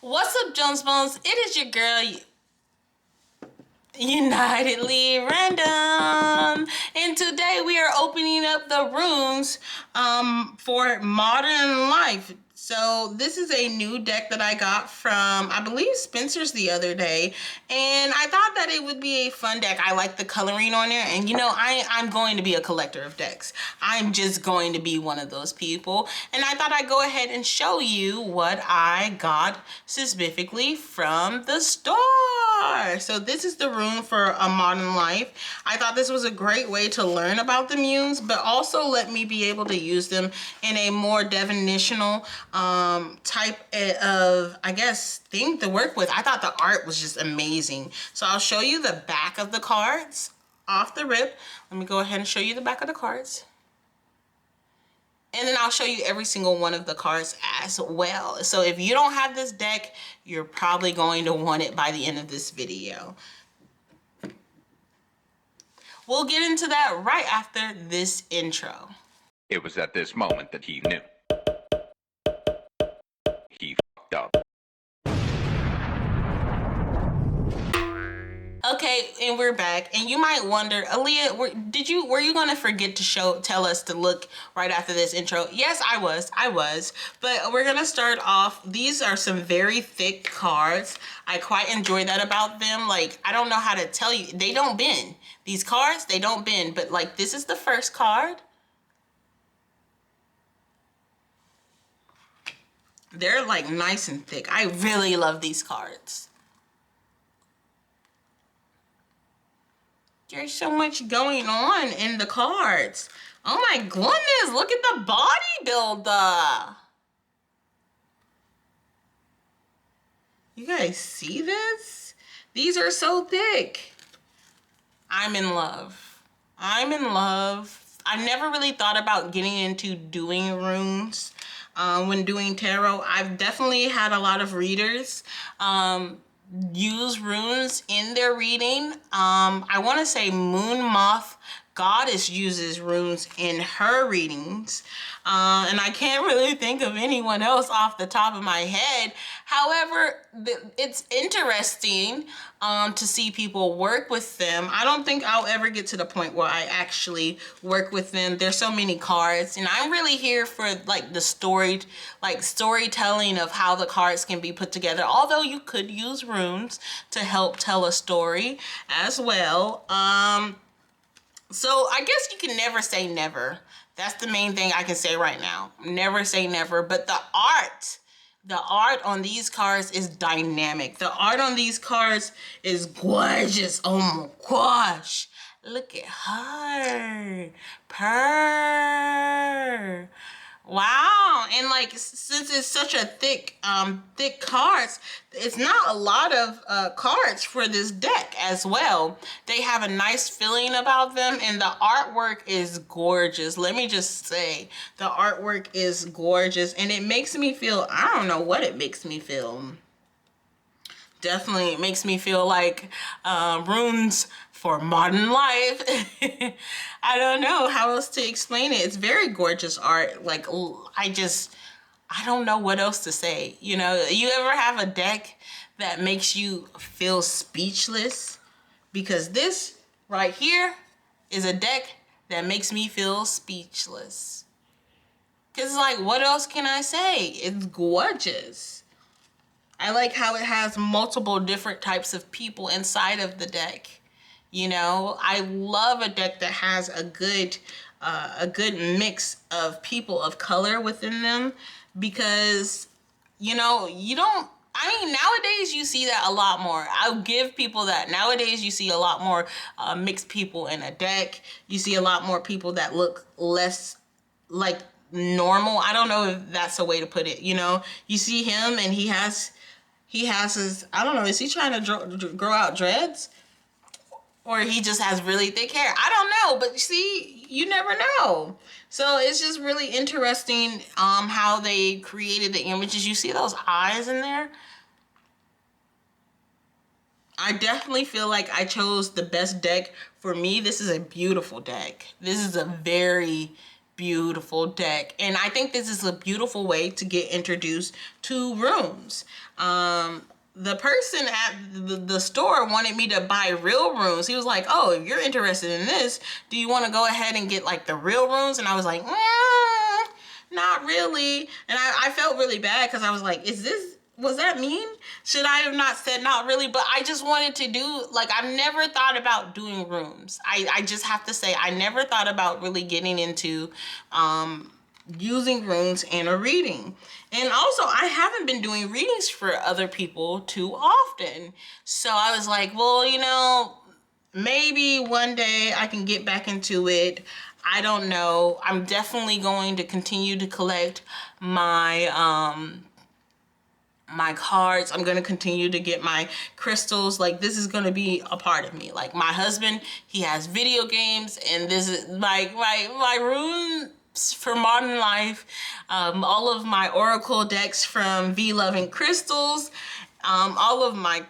What's up, Jones Bones? It is your girl, Unitedly Random, and today we are opening up the rooms for Modern Life. So this is a new deck that I got from, I believe, Spencer's the other day, and I thought that it would be a fun deck. I like the coloring on there, and you know, I'm going to be a collector of decks. I'm just going to be one of those people, and I thought I'd go ahead and show you what I got specifically from the store. So this is the room for A Modern Life. I thought this was a great way to learn about the munes, but also let me be able to use them in a more definitional type of, I guess, thing to work with. I thought the art was just amazing. So I'll show you the back of the cards off the rip. Let me go ahead and show you the back of the cards. And then I'll show you every single one of the cards as well. So if you don't have this deck, you're probably going to want it by the end of this video. We'll get into that right after this intro. It was at this moment that he knew. He fucked up. Okay, and we're back. And you might wonder, Alia, were you gonna forget to tell us to look right after this intro? Yes, I was. But we're gonna start off. These are some very thick cards. I quite enjoy that about them. Like, I don't know how to tell you, they don't bend. These cards, they don't bend. But like, this is the first card. They're like nice and thick. I really love these cards. There's so much going on in the cards. Oh my goodness, look at the bodybuilder. You guys see this? These are so thick. I'm in love. I'm in love. I never really thought about getting into doing runes when doing tarot. I've definitely had a lot of readers use runes in their reading. I want to say Moon Moth Goddess uses runes in her readings, and I can't really think of anyone else off the top of my head. However, it's interesting to see people work with them. I don't think I'll ever get to the point where I actually work with them. There's so many cards, and I'm really here for like the storytelling of how the cards can be put together. Although you could use runes to help tell a story as well. So I guess you can never say never. That's the main thing I can say right now. Never say never. But the art on these cards is dynamic. The art on these cards is gorgeous. Oh my gosh. Look at her. Purr. Wow. And like, since it's such a thick cards, it's not a lot of cards for this deck as well. They have a nice feeling about them, and the artwork is gorgeous. Let me just say, the artwork is gorgeous, and it makes me feel, I don't know what it makes me feel. Definitely it makes me feel like runes for modern life. I don't know how else to explain it. It's very gorgeous art. Like, I don't know what else to say. You know, you ever have a deck that makes you feel speechless? Because this right here is a deck that makes me feel speechless. Because, like, what else can I say? It's gorgeous. I like how it has multiple different types of people inside of the deck. You know, I love a deck that has a good mix of people of color within them, because, you know, nowadays you see that a lot more. I'll give people that. Nowadays you see a lot more mixed people in a deck. You see a lot more people that look less like normal. I don't know if that's a way to put it. You know, you see him and he has his, I don't know, is he trying to grow out dreads? Or he just has really thick hair. I don't know, but see, you never know. So it's just really interesting how they created the images. You see those eyes in there? I definitely feel like I chose the best deck. For me, this is a beautiful deck. This is a very beautiful deck. And I think this is a beautiful way to get introduced to rooms. The person at the store wanted me to buy real rooms. He was like, oh, if you're interested in this, do you want to go ahead and get like the real rooms? And I was like, not really. And I felt really bad because I was like, was that mean? Should I have not said not really? But I just wanted to do, like, I've never thought about doing rooms. I just have to say, I never thought about really getting into using rooms in a reading. And also, I haven't been doing readings for other people too often. So I was like, well, you know, maybe one day I can get back into it. I don't know. I'm definitely going to continue to collect my my cards. I'm going to continue to get my crystals. Like, this is going to be a part of me. Like, my husband, he has video games, and this is my runes for modern life. All of my oracle decks from V Loving Crystals, all of my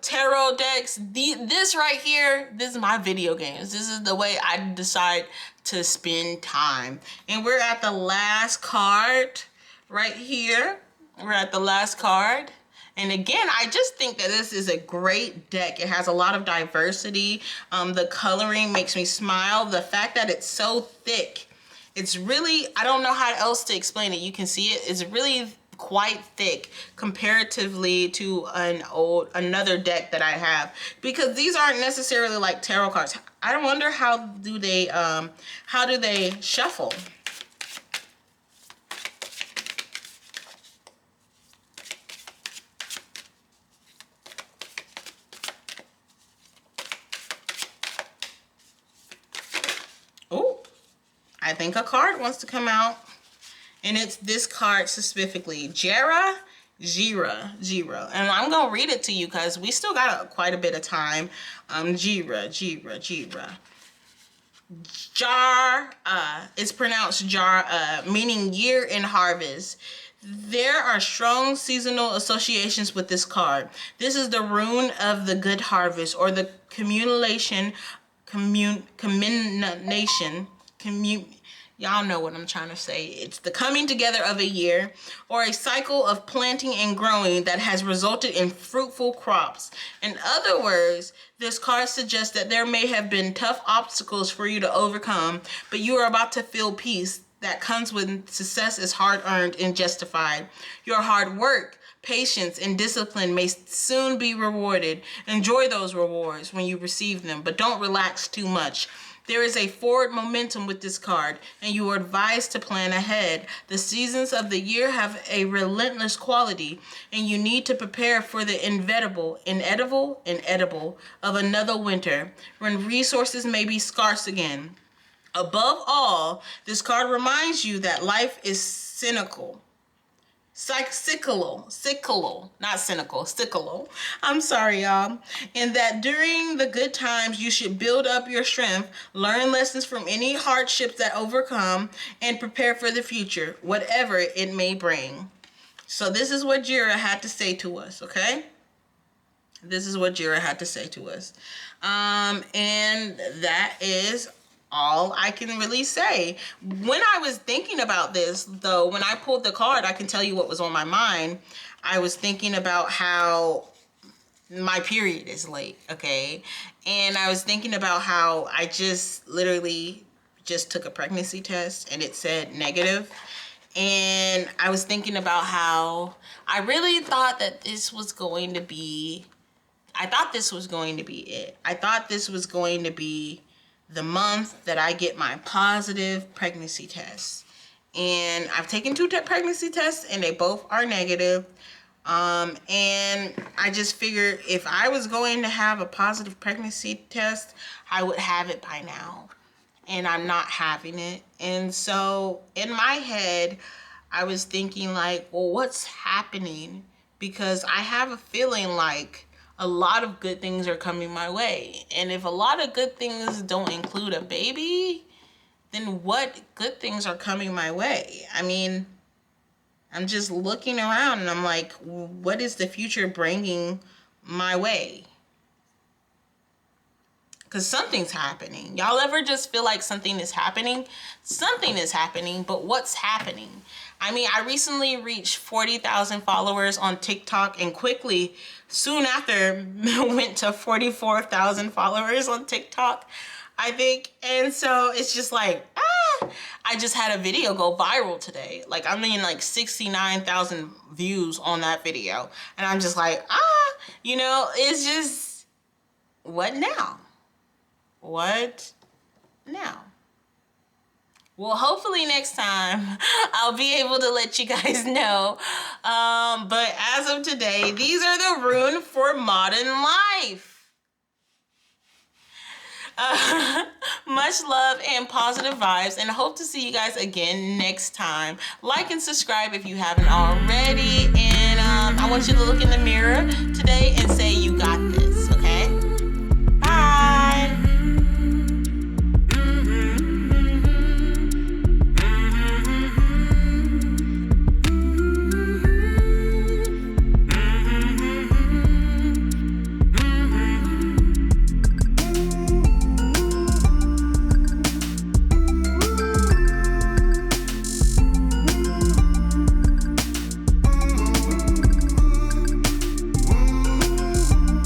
tarot decks. This right here, this is my video games. This is the way I decide to spend time. And we're at the last card right here. We're at the last card. And again, I just think that this is a great deck. It has a lot of diversity. The coloring makes me smile. The fact that it's so thick, it's really, I don't know how else to explain it. You can see it. It's really quite thick comparatively to another deck that I have, because these aren't necessarily like tarot cards. I wonder how do they shuffle? Oh, I think a card wants to come out. And it's this card specifically, Jira. And I'm going to read it to you because we still got quite a bit of time. Jira. Jar, it's pronounced jar, meaning year in harvest. There are strong seasonal associations with this card. This is the rune of the good harvest, or the y'all know what I'm trying to say. It's the coming together of a year, or a cycle of planting and growing that has resulted in fruitful crops. In other words, this card suggests that there may have been tough obstacles for you to overcome, but you are about to feel peace that comes when success is hard-earned and justified. Your hard work, patience, and discipline may soon be rewarded. Enjoy those rewards when you receive them, but don't relax too much. There is a forward momentum with this card, and you are advised to plan ahead. The seasons of the year have a relentless quality, and you need to prepare for the inevitable of another winter, when resources may be scarce again. Above all, this card reminds you that life is cyclical. I'm sorry, y'all. And that during the good times, you should build up your strength, learn lessons from any hardships that overcome, and prepare for the future, whatever it may bring. So this is what Jira had to say to us, okay? This is what Jira had to say to us. And that is all I can really say. When I was thinking about this, though, when I pulled the card, I can tell you what was on my mind. I was thinking about how my period is late, okay? And I was thinking about how I just literally just took a pregnancy test and it said negative. And I was thinking about how I really thought that this was going to be, I thought this was going to be it. I thought this was going to be the month that I get my positive pregnancy test. And I've taken 2 pregnancy tests and they both are negative. And I just figured if I was going to have a positive pregnancy test, I would have it by now. And I'm not having it. And so in my head, I was thinking like, well, what's happening? Because I have a feeling like a lot of good things are coming my way. And if a lot of good things don't include a baby, then what good things are coming my way? I mean, I'm just looking around and I'm like, what is the future bringing my way? because something's happening. Y'all ever just feel like something is happening? Something is happening, but what's happening? I mean, I recently reached 40,000 followers on TikTok, and quickly, soon after, went to 44,000 followers on TikTok, I think. And so it's just like, I just had a video go viral today. Like, I mean, like 69,000 views on that video. And I'm just like, you know, it's just, what now? What now? Well, hopefully next time I'll be able to let you guys know. But as of today, these are the runes for modern life. Much love and positive vibes, and hope to see you guys again next time. Like and subscribe if you haven't already. And I want you to look in the mirror today and say, you got this.